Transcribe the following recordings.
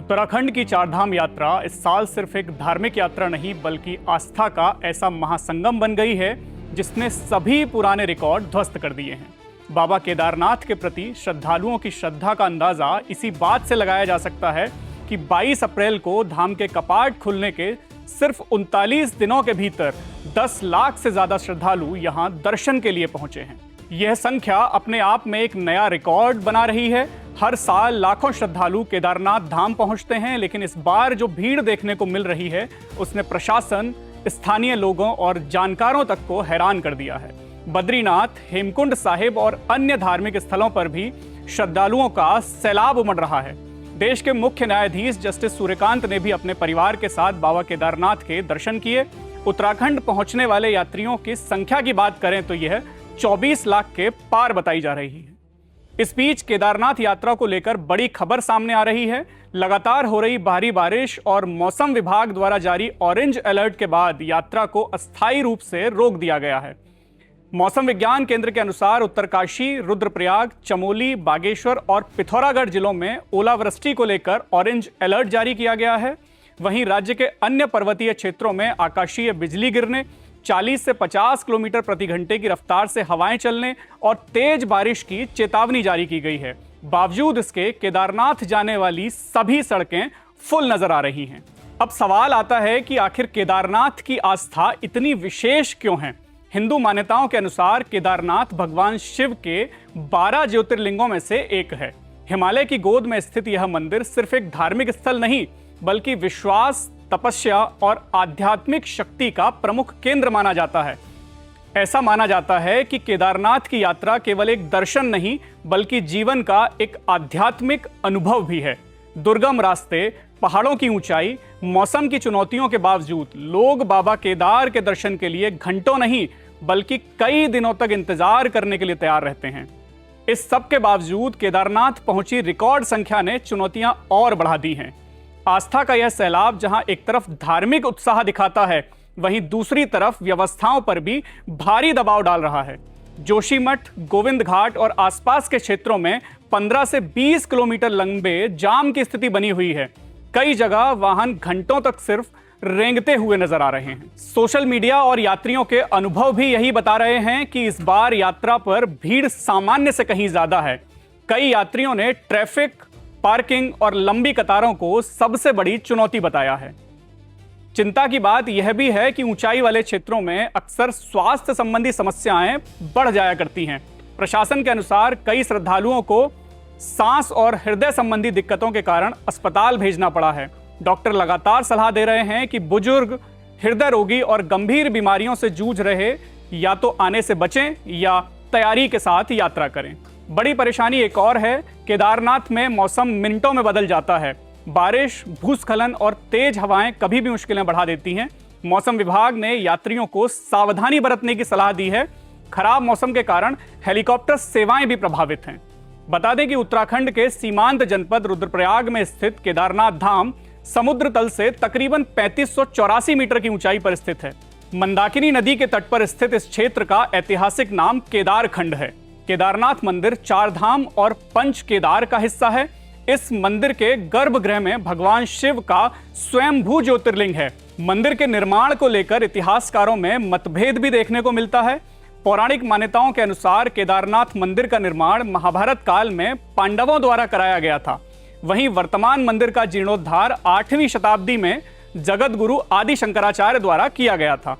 उत्तराखंड की चारधाम यात्रा इस साल सिर्फ एक धार्मिक यात्रा नहीं बल्कि आस्था का ऐसा महासंगम बन गई है जिसने सभी पुराने रिकॉर्ड ध्वस्त कर दिए हैं। बाबा केदारनाथ के प्रति श्रद्धालुओं की श्रद्धा का अंदाजा इसी बात से लगाया जा सकता है कि 22 अप्रैल को धाम के कपाट खुलने के सिर्फ 39 दिनों के भीतर 10 लाख से ज्यादा श्रद्धालु यहां दर्शन के लिए पहुंचे हैं। यह संख्या अपने आप में एक नया रिकॉर्ड बना रही है। हर साल लाखों श्रद्धालु केदारनाथ धाम पहुंचते हैं, लेकिन इस बार जो भीड़ देखने को मिल रही है उसने प्रशासन, स्थानीय लोगों और जानकारों तक को हैरान कर दिया है। बद्रीनाथ, हेमकुंड साहिब और अन्य धार्मिक स्थलों पर भी श्रद्धालुओं का सैलाब उमड़ रहा है। देश के मुख्य न्यायाधीश जस्टिस सूर्यकांत ने भी अपने परिवार के साथ बाबा केदारनाथ के दर्शन किए। उत्तराखंड पहुंचने वाले यात्रियों की संख्या की बात करें तो यह 24 लाख के पार बताई जा रही है। इस बीच केदारनाथ यात्रा को लेकर बड़ी खबर सामने आ रही है। लगातार हो रही भारी बारिश और मौसम विभाग द्वारा जारी ऑरेंज अलर्ट के बाद यात्रा को अस्थायी रूप से रोक दिया गया है। मौसम विज्ञान केंद्र के अनुसार उत्तरकाशी, रुद्रप्रयाग, चमोली, बागेश्वर और पिथौरागढ़ जिलों में ओलावृष्टि को लेकर ऑरेंज अलर्ट जारी किया गया है। वहीं राज्य के अन्य पर्वतीय क्षेत्रों में आकाशीय बिजली गिरने, 40 से 50 किलोमीटर प्रति घंटे की रफ्तार से हवाएं चलने और तेज बारिश की चेतावनी जारी की गई है। बावजूद इसके केदारनाथ जाने वाली सभी सड़कें फुल नजर आ रही हैं। अब सवाल आता है कि आखिर केदारनाथ की आस्था इतनी विशेष क्यों है? हिंदू मान्यताओं के अनुसार केदारनाथ भगवान शिव के 12 ज्योतिर्लिंगों में से एक है। हिमालय की गोद में स्थित यह मंदिर सिर्फ एक धार्मिक स्थल नहीं बल्कि विश्वास, तपस्या और आध्यात्मिक शक्ति का प्रमुख केंद्र माना जाता है। ऐसा माना जाता है कि केदारनाथ की यात्रा केवल एक दर्शन नहीं बल्कि जीवन का एक आध्यात्मिक अनुभव भी है। दुर्गम रास्ते, पहाड़ों की ऊंचाई, मौसम की चुनौतियों के बावजूद लोग बाबा केदार के दर्शन के लिए घंटों नहीं बल्कि कई दिनों तक इंतजार करने के लिए तैयार रहते हैं। इस सब के बावजूद केदारनाथ पहुंची रिकॉर्ड संख्या ने चुनौतियां और बढ़ा दी हैं। आस्था का यह सैलाब जहां एक तरफ धार्मिक उत्साह दिखाता है, वहीं दूसरी तरफ व्यवस्थाओं पर भी भारी दबाव डाल रहा है। जोशीमठ, गोविंद घाट और आसपास के क्षेत्रों में 15 से 20 किलोमीटर लंबे जाम की स्थिति बनी हुई है। कई जगह वाहन घंटों तक सिर्फ रेंगते हुए नजर आ रहे हैं। सोशल मीडिया और यात्रियों के अनुभव भी यही बता रहे हैं कि इस बार यात्रा पर भीड़ सामान्य से कहीं ज्यादा है। कई यात्रियों ने ट्रैफिक, पार्किंग और लंबी कतारों को सबसे बड़ी चुनौती बताया है। चिंता की बात यह भी है कि ऊंचाई वाले क्षेत्रों में अक्सर स्वास्थ्य संबंधी समस्याएं बढ़ जाया करती हैं। प्रशासन के अनुसार कई श्रद्धालुओं को सांस और हृदय संबंधी दिक्कतों के कारण अस्पताल भेजना पड़ा है। डॉक्टर लगातार सलाह दे रहे हैं कि बुजुर्ग, हृदय रोगी और गंभीर बीमारियों से जूझ रहे या तो आने से बचें या तैयारी के साथ यात्रा करें। बड़ी परेशानी एक और है। केदारनाथ में मौसम मिनटों में बदल जाता है। बारिश, भूस्खलन और तेज हवाएं कभी भी मुश्किलें बढ़ा देती हैं। मौसम विभाग ने यात्रियों को सावधानी बरतने की सलाह दी है। खराब मौसम के कारण हेलीकॉप्टर सेवाएं भी प्रभावित हैं। बता दें कि उत्तराखंड के सीमांत जनपद रुद्रप्रयाग में स्थित केदारनाथ धाम समुद्र तल से तकरीबन 3584 मीटर की ऊंचाई पर स्थित है। मंदाकिनी नदी के तट पर स्थित इस क्षेत्र का ऐतिहासिक नाम केदारखंड है। केदारनाथ मंदिर चारधाम और पंच केदार का हिस्सा है। इस मंदिर के गर्भगृह में भगवान शिव का स्वयंभू ज्योतिर्लिंग है। मंदिर के निर्माण को लेकर इतिहासकारों में मतभेद भी देखने को मिलता है। पौराणिक मान्यताओं के अनुसार केदारनाथ मंदिर का निर्माण महाभारत काल में पांडवों द्वारा कराया गया था। वहीं वर्तमान मंदिर का जीर्णोद्धार 8वीं शताब्दी में जगत गुरु आदि शंकराचार्य द्वारा किया गया था।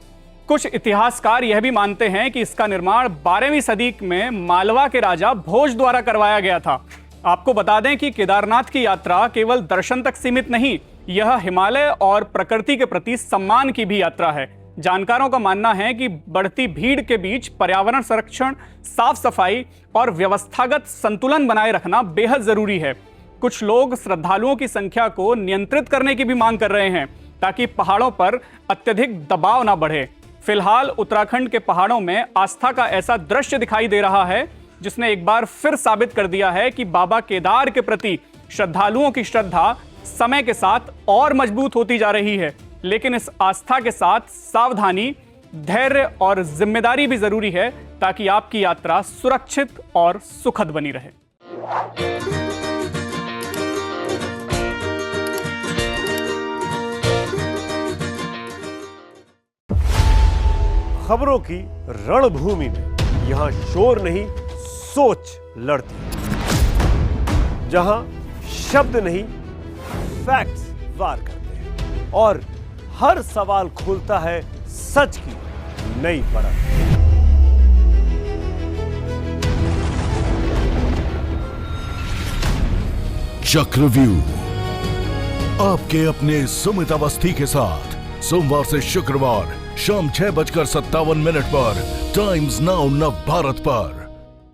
कुछ इतिहासकार यह भी मानते हैं कि इसका निर्माण 12वीं सदी में मालवा के राजा भोज द्वारा करवाया गया था। आपको बता दें कि केदारनाथ की यात्रा केवल दर्शन तक सीमित नहीं, यह हिमालय और प्रकृति के प्रति सम्मान की भी यात्रा है। जानकारों का मानना है कि बढ़ती भीड़ के बीच पर्यावरण संरक्षण, साफ सफाई और व्यवस्थागत संतुलन बनाए रखना बेहद जरूरी है। कुछ लोग श्रद्धालुओं की संख्या को नियंत्रित करने की भी मांग कर रहे हैं ताकि पहाड़ों पर अत्यधिक दबाव ना बढ़े। फिलहाल उत्तराखंड के पहाड़ों में आस्था का ऐसा दृश्य दिखाई दे रहा है जिसने एक बार फिर साबित कर दिया है कि बाबा केदार के प्रति श्रद्धालुओं की श्रद्धा समय के साथ और मजबूत होती जा रही है। लेकिन इस आस्था के साथ सावधानी, धैर्य और जिम्मेदारी भी जरूरी है ताकि आपकी यात्रा सुरक्षित और सुखद बनी रहे। खबरों की रणभूमि में यहां शोर नहीं सोच लड़ती है, जहां शब्द नहीं फैक्ट्स वार करते हैं और हर सवाल खोलता है सच की नई परत। चक्रव्यूह आपके अपने सुमित अवस्थी के साथ सोमवार से शुक्रवार शाम 6:57 पर टाइम्स नाउ नव भारत पर।